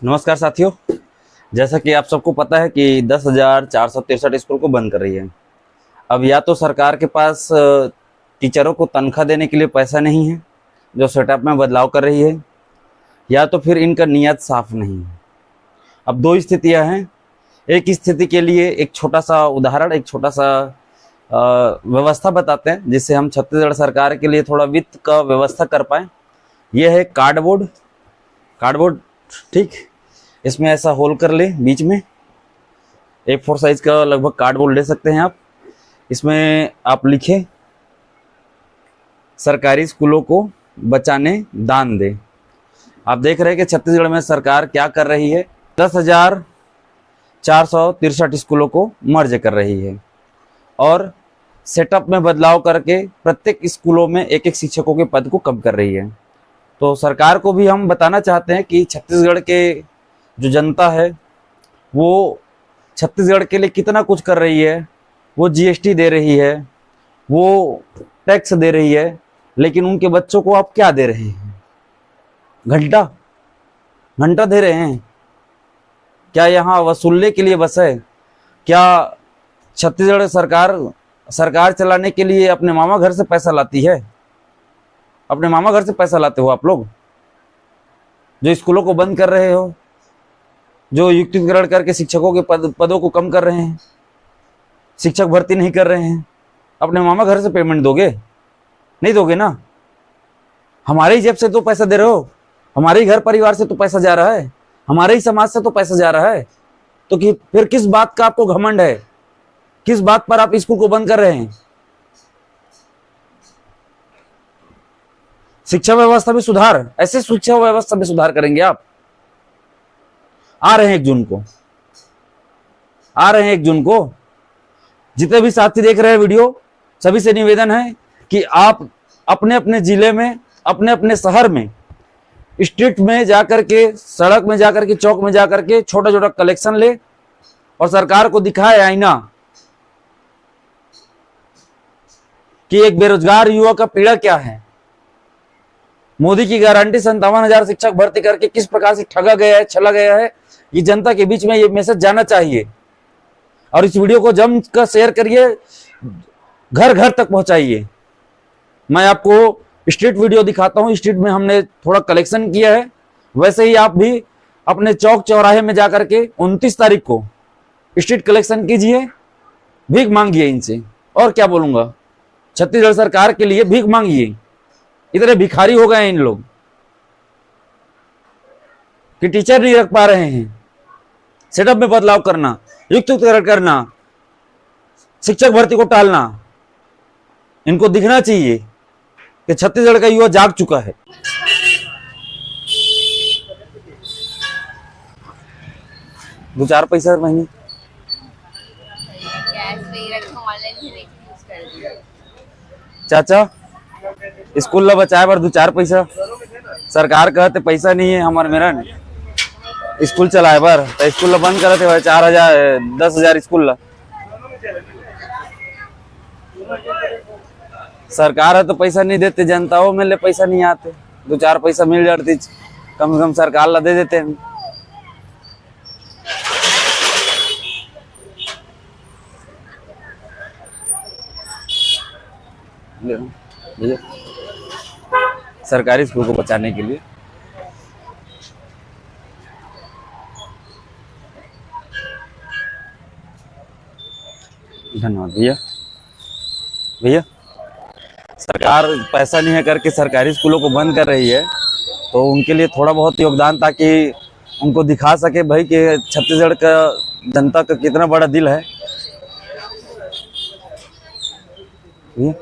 नमस्कार साथियों। जैसा कि आप सबको पता है कि 10,463 स्कूल को बंद कर रही है। अब या तो सरकार के पास टीचरों को तनख्वाह देने के लिए पैसा नहीं है, जो सेटअप में बदलाव कर रही है, या तो फिर इनका नियत साफ नहीं है। अब दो स्थितियां हैं। एक स्थिति के लिए एक छोटा सा उदाहरण, एक छोटा सा व्यवस्था बताते हैं, जिससे हम छत्तीसगढ़ सरकार के लिए थोड़ा वित्त का व्यवस्था कर पाए। यह है कार्डबोर्ड, ठीक। इसमें ऐसा होल कर ले बीच में, A4 साइज का लगभग कार्डबोर्ड ले सकते हैं आप। इसमें आप लिखें, सरकारी स्कूलों को बचाने दान दे। आप देख रहे हैं कि छत्तीसगढ़ में सरकार क्या कर रही है, 10,463 स्कूलों को मर्ज कर रही है और सेटअप में बदलाव करके प्रत्येक स्कूलों में एक एक शिक्षकों के पद को कम कर रही है। तो सरकार को भी हम बताना चाहते हैं कि छत्तीसगढ़ के जो जनता है वो छत्तीसगढ़ के लिए कितना कुछ कर रही है। वो GST दे रही है, वो टैक्स दे रही है, लेकिन उनके बच्चों को आप क्या दे रहे हैं? घंटा दे रहे हैं। क्या यहाँ वसूलने के लिए बस है? क्या छत्तीसगढ़ सरकार चलाने के लिए अपने मामा घर से पैसा लाती है? अपने मामा घर से पैसा लाते हो आप लोग, जो स्कूलों को बंद कर रहे हो, जो युक्तिकरण करके शिक्षकों के पदों को कम कर रहे हैं, शिक्षक भर्ती नहीं कर रहे हैं। अपने मामा घर से पेमेंट दोगे? नहीं दोगे ना। हमारे ही जेब से तो पैसा दे रहे हो, हमारे ही घर परिवार से तो पैसा जा रहा है, हमारे ही समाज से तो पैसा जा रहा है। तो कि फिर किस बात का आपको घमंड है? किस बात पर आप स्कूल को बंद कर रहे हैं? शिक्षा व्यवस्था में सुधार, ऐसे शिक्षा व्यवस्था में सुधार करेंगे आप? आ रहे हैं 1 जून को जितने भी साथी देख रहे हैं वीडियो, सभी से निवेदन है कि आप अपने अपने जिले में, अपने अपने शहर में, स्ट्रीट में जाकर के, सड़क में जाकर के, चौक में जाकर के छोटा छोटा कलेक्शन ले और सरकार को दिखाए आईना कि एक बेरोजगार युवा का पीड़ा क्या है। मोदी की गारंटी 57,000 शिक्षक भर्ती करके किस प्रकार से ठगा गया है, छला गया है, ये जनता के बीच में ये मैसेज जाना चाहिए। और इस वीडियो को जमकर शेयर करिए, घर घर तक पहुंचाइए। मैं आपको स्ट्रीट वीडियो दिखाता हूं, स्ट्रीट में हमने थोड़ा कलेक्शन किया है। वैसे ही आप भी अपने चौक चौराहे में जाकर के 29 तारीख को स्ट्रीट कलेक्शन कीजिए, भीख मांगिए इनसे। और क्या बोलूंगा, छत्तीसगढ़ सरकार के लिए भीख मांगिए। इतने भिखारी हो गए इन लोग कि टीचर नहीं रख पा रहे हैं। सेटअप में बदलाव करना, युक्तिकरण करना, शिक्षक भर्ती को टालना, इनको दिखना चाहिए कि छत्तीसगढ़ का युवा जाग चुका है। दो चार पैसा महीने चाचा स्कूल ला बचाए बर 2-4 पैसा सरकार कहते पैसा नहीं है हमारे मेरा स्कूल चलाए बर, तो स्कूल ला बंद करते 4,000 10,000 स्कूल ला। सरकार है तो पैसा नहीं देते, जनताओं में ले पैसा नहीं आते। 2-4 पैसा मिल जाती कम से कम सरकार ला दे देते हैं। सरकारी स्कूल को बचाने के लिए धन्यवाद भैया। सरकार पैसा नहीं है करके सरकारी स्कूलों को बंद कर रही है, तो उनके लिए थोड़ा बहुत योगदान, ताकि उनको दिखा सके भाई कि छत्तीसगढ़ का जनता का कितना बड़ा दिल है। भैया